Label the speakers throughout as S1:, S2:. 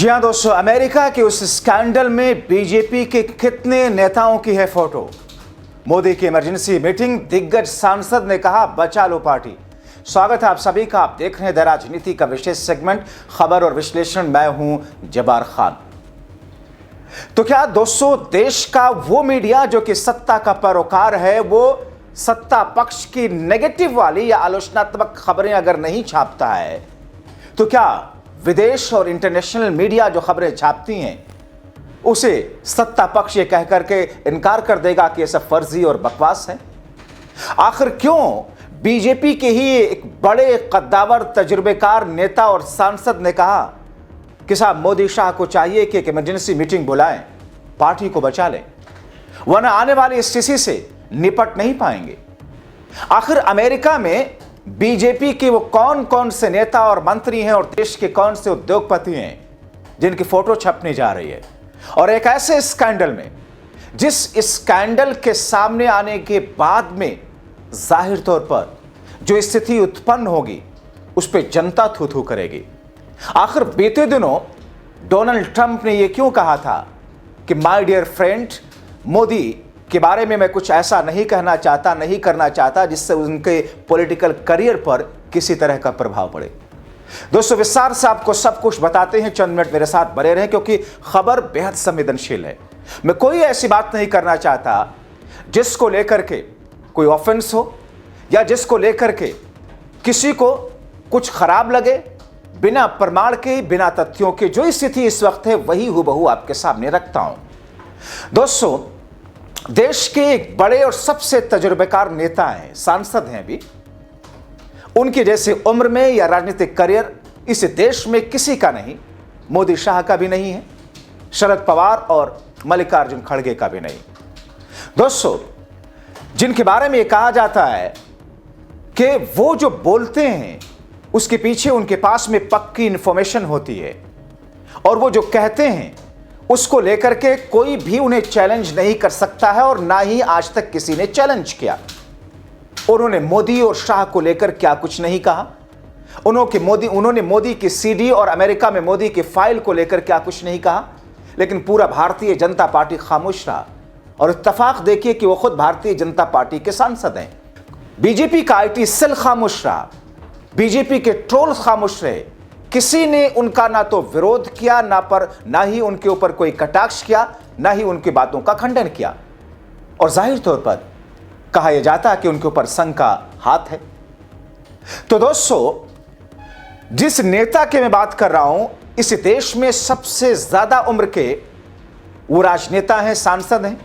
S1: जी हां दोस्तों, अमेरिका के उस स्कैंडल में बीजेपी के कितने नेताओं की है फोटो। मोदी की इमरजेंसी मीटिंग, दिग्गज सांसद ने कहा बचा लो पार्टी। स्वागत है आप सभी का। आप देख रहे हैं द राजनीति का विशेष सेगमेंट खबर और विश्लेषण। मैं हूं जब्बार खान। तो क्या दोस्तों, देश का वो मीडिया जो कि सत्ता का पैरोकार है, वो सत्ता पक्ष की नेगेटिव वाली या आलोचनात्मक खबरें अगर नहीं छापता है, तो क्या विदेश और इंटरनेशनल मीडिया जो खबरें छापती हैं उसे सत्ता पक्ष ये कह करके इनकार कर देगा कि यह सब फर्जी और बकवास है? आखिर क्यों बीजेपी के ही एक बड़े कद्दावर तजुर्बेकार नेता और सांसद ने कहा कि साहब मोदी शाह को चाहिए कि एक इमरजेंसी मीटिंग बुलाएं, पार्टी को बचा लें, वरना आने वाली स्थिति से निपट नहीं पाएंगे। आखिर अमेरिका में बीजेपी के वो कौन कौन से नेता और मंत्री हैं और देश के कौन से उद्योगपति हैं जिनकी फोटो छपने जा रही है, और एक ऐसे स्कैंडल में जिस स्कैंडल के सामने आने के बाद में जाहिर तौर पर जो स्थिति उत्पन्न होगी उस पर जनता थू थू करेगी। आखिर बीते दिनों डोनाल्ड ट्रंप ने यह क्यों कहा था कि माय डियर फ्रेंड, मोदी के बारे में मैं कुछ ऐसा नहीं कहना चाहता, नहीं करना चाहता जिससे उनके पॉलिटिकल करियर पर किसी तरह का प्रभाव पड़े। दोस्तों, विस्तार से आपको सब कुछ बताते हैं, चंद मिनट मेरे साथ बने रहें क्योंकि खबर बेहद संवेदनशील है। मैं कोई ऐसी बात नहीं करना चाहता जिसको लेकर के कोई ऑफेंस हो या जिसको लेकर के किसी को कुछ खराब लगे। बिना प्रमाण के, बिना तथ्यों के जो स्थिति इस वक्त है वही हूबहू आपके सामने रखता हूं। दोस्तों, देश के एक बड़े और सबसे तजुर्बेकार नेता हैं, सांसद हैं भी। उनकी जैसे उम्र में या राजनीतिक करियर इस देश में किसी का नहीं, मोदी शाह का भी नहीं है, शरद पवार और मल्लिकार्जुन खड़गे का भी नहीं। दोस्तों, जिनके बारे में यह कहा जाता है कि वो जो बोलते हैं उसके पीछे उनके पास में पक्की इंफॉर्मेशन होती है, और वो जो कहते हैं उसको लेकर के कोई भी उन्हें चैलेंज नहीं कर सकता है, और ना ही आज तक किसी ने चैलेंज किया। उन्होंने मोदी और शाह को लेकर क्या कुछ नहीं कहा। उन्होंने मोदी की सीडी और अमेरिका में मोदी की फाइल को लेकर क्या कुछ नहीं कहा, लेकिन पूरा भारतीय जनता पार्टी खामोश रहा। और इत्तेफाक देखिए कि वो खुद भारतीय जनता पार्टी के सांसद हैं। बीजेपी का आईटी सेल खामोश रहा, बीजेपी के ट्रोल्स खामोश रहे। किसी ने उनका ना तो विरोध किया, ना ही उनके ऊपर कोई कटाक्ष किया, ना ही उनकी बातों का खंडन किया। और जाहिर तौर पर कहा यह जाता कि उनके ऊपर संघ का हाथ है। तो दोस्तों, जिस नेता की मैं बात कर रहा हूं, इस देश में सबसे ज्यादा उम्र के वो राजनेता हैं, सांसद हैं,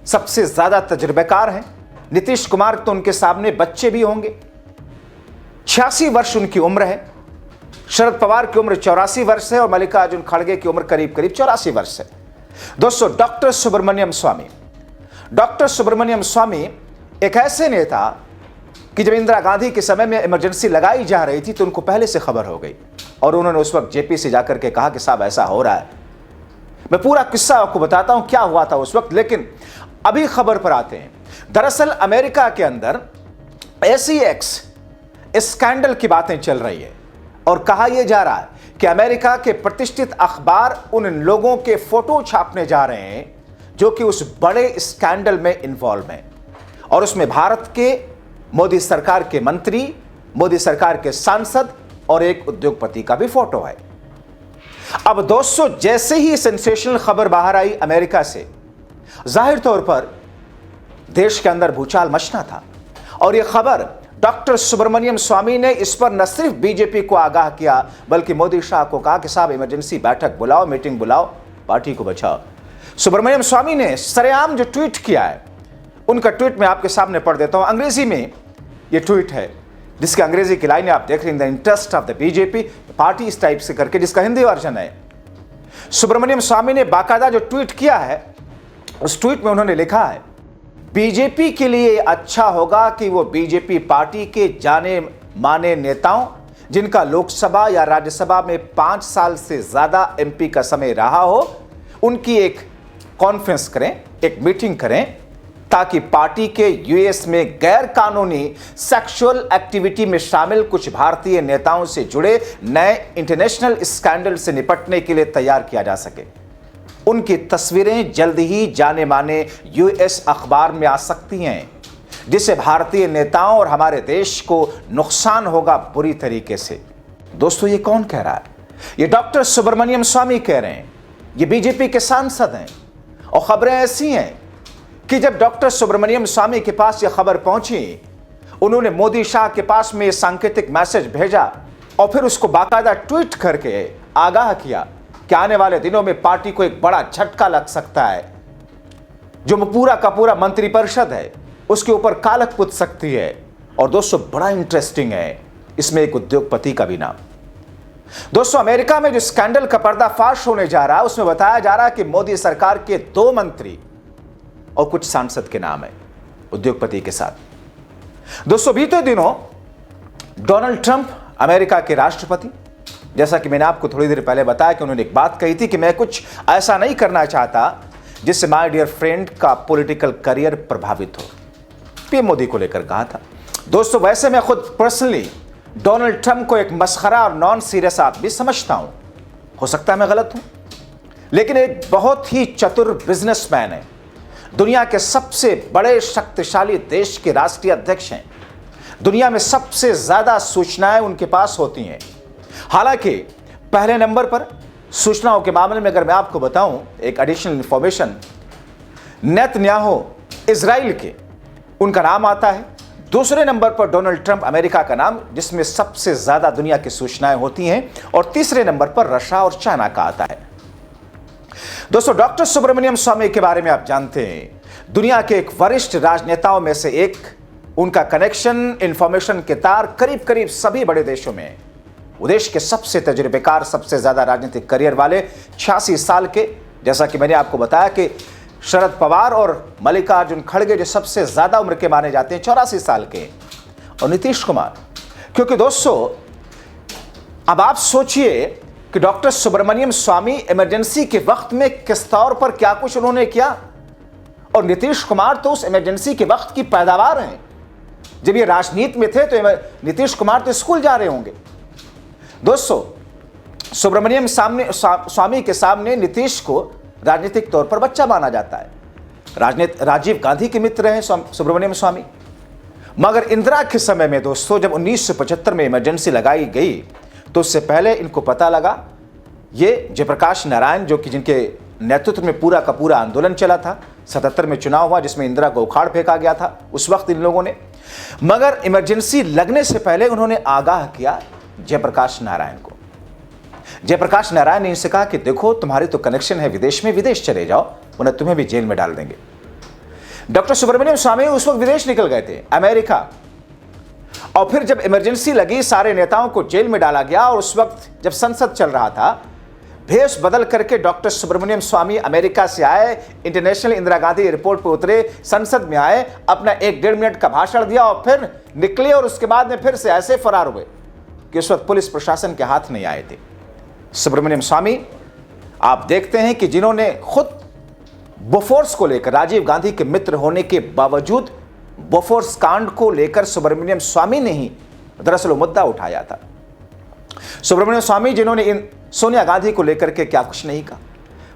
S1: सबसे ज्यादा तजुर्बेकार हैं। नीतीश कुमार तो उनके सामने बच्चे भी होंगे। 86 वर्ष उनकी उम्र है। शरद पवार की उम्र 84 वर्ष है और मल्लिकार्जुन खड़गे की उम्र करीब करीब 84 वर्ष है। दोस्तों, डॉक्टर सुब्रमण्यम स्वामी एक ऐसे नेता कि जब इंदिरा गांधी के समय में इमरजेंसी लगाई जा रही थी तो उनको पहले से खबर हो गई, और उन्होंने उस वक्त जेपी से जाकर के कहा कि साहब ऐसा हो रहा है। मैं पूरा किस्सा आपको बताता हूं क्या हुआ था उस वक्त, लेकिन अभी खबर पर आते हैं। दरअसल अमेरिका के अंदर SEX स्कैंडल की बातें चल रही है, और कहा यह जा रहा है कि अमेरिका के प्रतिष्ठित अखबार उन लोगों के फोटो छापने जा रहे हैं जो कि उस बड़े स्कैंडल में इन्वॉल्व हैं, और उसमें भारत के मोदी सरकार के मंत्री, मोदी सरकार के सांसद और एक उद्योगपति का भी फोटो है। अब दोस्तों, जैसे ही सेंसेशनल खबर बाहर आई अमेरिका से, जाहिर तौर पर देश के अंदर भूचाल मचना था। और यह खबर डॉक्टर सुब्रमण्यम स्वामी ने इस पर न सिर्फ बीजेपी को आगाह किया बल्कि मोदी शाह को कहा कि साहब इमरजेंसी बैठक बुलाओ, मीटिंग बुलाओ, पार्टी को बचाओ। सुब्रमण्यम स्वामी ने सरेआम जो ट्वीट किया है, उनका ट्वीट मैं आपके सामने पढ़ देता हूं। अंग्रेजी में यह ट्वीट है, जिसके अंग्रेजी की लाइनें आप देख रहे हैं, the interest of the BJP party, इस टाइप से करके, जिसका हिंदी वर्जन है। सुब्रमण्यम स्वामी ने बाकायदा जो ट्वीट किया है, उस ट्वीट में उन्होंने लिखा है, बीजेपी के लिए अच्छा होगा कि वो बीजेपी पार्टी के जाने माने नेताओं जिनका लोकसभा या राज्यसभा में 5 साल से ज्यादा MP का समय रहा हो, उनकी एक कॉन्फ्रेंस करें, एक मीटिंग करें, ताकि पार्टी के यूएस में गैर कानूनी सेक्सुअल एक्टिविटी में शामिल कुछ भारतीय नेताओं से जुड़े नए इंटरनेशनल स्कैंडल से निपटने के लिए तैयार किया जा सके। उनकी तस्वीरें जल्द ही जाने माने यूएस अखबार में आ सकती हैं, जिससे भारतीय नेताओं और हमारे देश को नुकसान होगा बुरी तरीके से। दोस्तों, ये कौन कह रहा है? ये डॉक्टर सुब्रमण्यम स्वामी कह रहे हैं। ये बीजेपी के सांसद हैं और खबरें ऐसी हैं कि जब डॉक्टर सुब्रमण्यम स्वामी के पास यह खबर पहुंची, उन्होंने मोदी शाह के पास में यह सांकेतिक मैसेज भेजा और फिर उसको बाकायदा ट्वीट करके आगाह किया कि आने वाले दिनों में पार्टी को एक बड़ा झटका लग सकता है। जो पूरा का पूरा मंत्रिपरिषद है उसके ऊपर कालक पुत सकती है। और दोस्तों, बड़ा इंटरेस्टिंग है इसमें एक उद्योगपति का भी नाम। दोस्तों, अमेरिका में जो स्कैंडल का पर्दाफाश होने जा रहा है उसमें बताया जा रहा है कि मोदी सरकार के 2 मंत्री और कुछ सांसद के नाम है उद्योगपति के साथ। दोस्तों, बीते दिनों डोनाल्ड ट्रंप, अमेरिका के राष्ट्रपति, जैसा कि मैंने आपको थोड़ी देर पहले बताया कि उन्होंने एक बात कही थी कि मैं कुछ ऐसा नहीं करना चाहता जिससे माय डियर फ्रेंड का पॉलिटिकल करियर प्रभावित हो। पीएम मोदी को लेकर कहा था। दोस्तों, वैसे मैं खुद पर्सनली डोनाल्ड ट्रंप को एक मस्खरा और नॉन सीरियस आदमी समझता हूं। हो सकता है मैं गलत हूं, लेकिन एक बहुत ही चतुर बिजनेसमैन है। दुनिया के सबसे बड़े शक्तिशाली देश के राष्ट्रीय अध्यक्ष हैं। दुनिया में सबसे ज्यादा सूचनाएं उनके पास होती हैं। हालांकि पहले नंबर पर सूचनाओं के मामले में अगर मैं आपको बताऊं एक एडिशनल इंफॉर्मेशन, नेतन्याहू इजराइल के, उनका नाम आता है। दूसरे नंबर पर डोनाल्ड ट्रंप, अमेरिका का नाम, जिसमें सबसे ज्यादा दुनिया की सूचनाएं होती हैं। और तीसरे नंबर पर रशिया और चाइना का आता है। दोस्तों, डॉक्टर सुब्रमण्यम स्वामी के बारे में आप जानते हैं, दुनिया के एक वरिष्ठ राजनेताओं में से एक। उनका कनेक्शन, इंफॉर्मेशन के तार करीब करीब सभी बड़े देशों में है। वो देश के सबसे तजुर्बेकार, सबसे ज्यादा राजनीतिक करियर वाले 86 साल के, जैसा कि मैंने आपको बताया कि शरद पवार और मल्लिकार्जुन खड़गे जो सबसे ज्यादा उम्र के माने जाते हैं 84 साल के, और नीतीश कुमार। क्योंकि दोस्तों, अब आप सोचिए कि डॉक्टर सुब्रमण्यम स्वामी इमरजेंसी के वक्त में किस तौर पर क्या कुछ उन्होंने किया, और नीतीश कुमार तो उस इमरजेंसी के वक्त की पैदावार हैं। जब ये राजनीति में थे तो नीतीश कुमार तो स्कूल जा रहे होंगे। दोस्तों, सुब्रमण्यम स्वामी के सामने नीतीश को राजनीतिक तौर पर बच्चा माना जाता है। राजीव गांधी के मित्र हैं सुब्रमण्यम स्वामी। मगर इंदिरा के समय में दोस्तों, जब 1975 में इमरजेंसी लगाई गई तो उससे पहले इनको पता लगा, ये जयप्रकाश नारायण, जो कि जिनके नेतृत्व में पूरा का पूरा आंदोलन चला था, 77 में चुनाव हुआ जिसमें इंदिरा को उखाड़ फेंका गया था उस वक्त इन लोगों ने। मगर इमरजेंसी लगने से पहले उन्होंने आगाह किया जयप्रकाश नारायण को। जयप्रकाश नारायण ने इनसे कहा कि देखो, तुम्हारी तो कनेक्शन है विदेश में, विदेश चले जाओ, उन्हें तुम्हें भी जेल में डाल देंगे। डॉक्टर सुब्रमण्यम स्वामी उस वक्त विदेश निकल गए थे, अमेरिका। और फिर जब इमरजेंसी लगी, सारे नेताओं को जेल में डाला गया। और उस वक्त जब संसद चल रहा था, भेष बदल करके डॉक्टर सुब्रमण्यम स्वामी अमेरिका से आए, इंटरनेशनल इंदिरा गांधी एयरपोर्ट पर उतरे, संसद में आए, अपना 1-1.5 मिनट का भाषण दिया और फिर निकले। और उसके बाद में फिर से ऐसे फरार हुए कि उस वक्त पुलिस प्रशासन के हाथ नहीं आए थे। सुब्रमण्यम स्वामी, आप देखते हैं कि जिन्होंने खुद बोफोर्स को लेकर, राजीव गांधी के मित्र होने के बावजूद बोफोर्स कांड को लेकर सुब्रमण्यम स्वामी ने ही दरअसल मुद्दा उठाया था। सुब्रमण्यम स्वामी जिन्होंने सोनिया गांधी को लेकर के क्या कुछ नहीं कहा।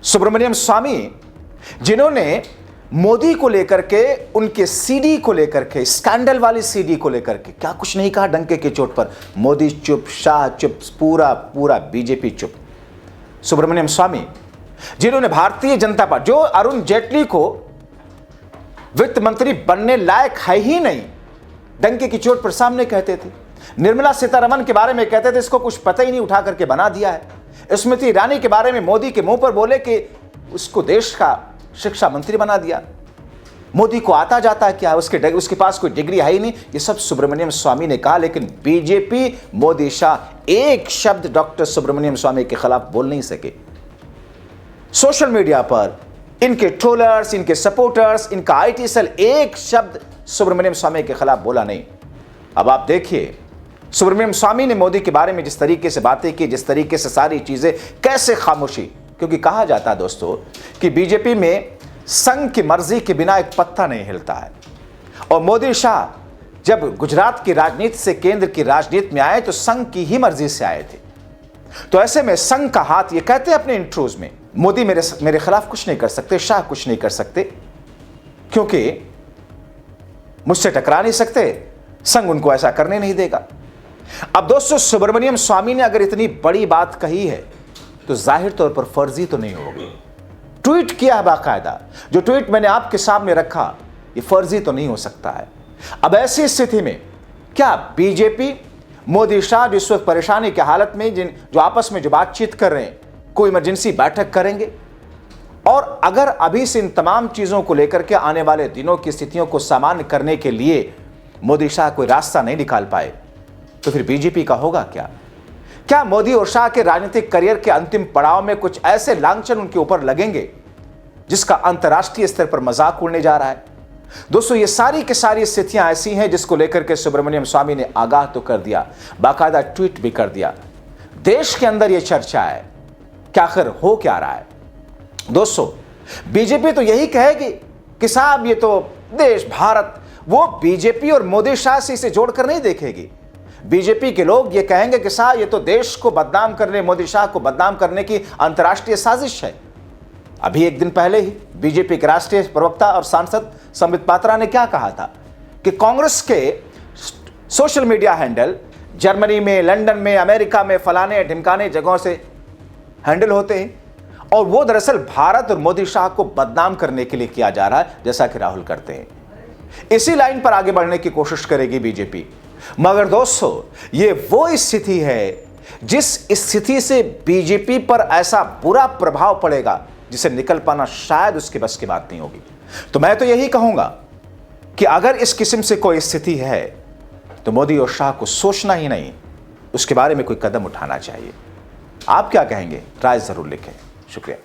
S1: सुब्रमण्यम स्वामी जिन्होंने मोदी को लेकर के, उनके सीडी को लेकर के, स्कैंडल वाली सीडी को लेकर के क्या कुछ नहीं कहा डंके की चोट पर। मोदी चुप, शाह चुप, पूरा बीजेपी चुप। सुब्रमण्यम स्वामी जिन्होंने भारतीय जनता पार्टी, जो अरुण जेटली को वित्त मंत्री बनने लायक है ही नहीं, डंके की चोट पर सामने कहते थे। निर्मला सीतारमण के बारे में कहते थे इसको कुछ पता ही नहीं, उठा करके बना दिया है। स्मृति ईरानी के बारे में मोदी के मुंह पर बोले कि उसको देश का शिक्षा मंत्री बना दिया। मोदी को आता जाता क्या है, उसके पास कोई डिग्री है ही नहीं। ये सब सुब्रमण्यम स्वामी ने कहा। लेकिन बीजेपी, मोदी शाह एक शब्द डॉक्टर सुब्रमण्यम स्वामी के खिलाफ बोल नहीं सके। सोशल मीडिया पर इनके ट्रोलर्स, इनके सपोर्टर्स, इनका आईटी सेल एक शब्द सुब्रमण्यम स्वामी के खिलाफ बोला नहीं। अब आप देखिए, सुब्रमण्यम स्वामी ने मोदी के बारे में जिस तरीके से बातें की, जिस तरीके से सारी चीजें, कैसे खामोशी। क्योंकि कहा जाता है दोस्तों कि बीजेपी में संघ की मर्जी के बिना एक पत्ता नहीं हिलता है। और मोदी शाह जब गुजरात की राजनीति से केंद्र की राजनीति में आए तो संघ की ही मर्जी से आए थे। तो ऐसे में संघ का हाथ, ये कहते हैं अपने इंट्रोज में, मोदी मेरे खिलाफ कुछ नहीं कर सकते, शाह कुछ नहीं कर सकते, क्योंकि मुझसे टकरा नहीं सकते, संघ उनको ऐसा करने नहीं देगा। अब दोस्तों, सुब्रमण्यम स्वामी ने अगर इतनी बड़ी बात कही है तो जाहिर तौर पर फर्जी तो नहीं होगी। ट्वीट किया है बाकायदा, जो ट्वीट मैंने आपके सामने रखा, ये फर्जी तो नहीं हो सकता है। अब ऐसी स्थिति में क्या बीजेपी, मोदी शाह जिस वक्त परेशानी की हालत में, जो आपस में जो बातचीत कर रहे हैं, कोई इमरजेंसी बैठक करेंगे? और अगर अभी से इन तमाम चीजों को लेकर के आने वाले दिनों की स्थितियों को सामान्य करने के लिए मोदी शाह कोई रास्ता नहीं निकाल पाए तो फिर बीजेपी का होगा क्या? क्या मोदी और शाह के राजनीतिक करियर के अंतिम पड़ाव में कुछ ऐसे लांछन उनके ऊपर लगेंगे जिसका अंतर्राष्ट्रीय स्तर पर मजाक उड़ने जा रहा है? दोस्तों, ये सारी की सारी स्थितियां ऐसी हैं जिसको लेकर के सुब्रमण्यम स्वामी ने आगाह तो कर दिया, बाकायदा ट्वीट भी कर दिया। देश के अंदर यह चर्चा है कि आखिर हो क्या रहा है। दोस्तों, बीजेपी तो यही कहेगी कि साहब ये तो देश, भारत, वो बीजेपी और मोदी शाह से इसे जोड़कर नहीं देखेगी। बीजेपी के लोग ये कहेंगे कि साहब ये तो देश को बदनाम करने, मोदी शाह को बदनाम करने की अंतर्राष्ट्रीय साजिश है। अभी एक दिन पहले ही बीजेपी के राष्ट्रीय प्रवक्ता और सांसद संबित पात्रा ने क्या कहा था कि कांग्रेस के सोशल मीडिया हैंडल जर्मनी में, लंदन में, अमेरिका में, फलाने ढिमकाने जगहों से हैंडल होते हैं और वो दरअसल भारत और मोदी शाह को बदनाम करने के लिए किया जा रहा है, जैसा कि राहुल करते हैं। इसी लाइन पर आगे बढ़ने की कोशिश करेगी बीजेपी। मगर दोस्तों, ये वो स्थिति है जिस स्थिति से बीजेपी पर ऐसा बुरा प्रभाव पड़ेगा जिसे निकल पाना शायद उसके बस की बात नहीं होगी। तो मैं तो यही कहूंगा कि अगर इस किस्म से कोई स्थिति है तो मोदी और शाह को सोचना ही नहीं, उसके बारे में कोई कदम उठाना चाहिए। आप क्या कहेंगे? राय जरूर लिखें। शुक्रिया।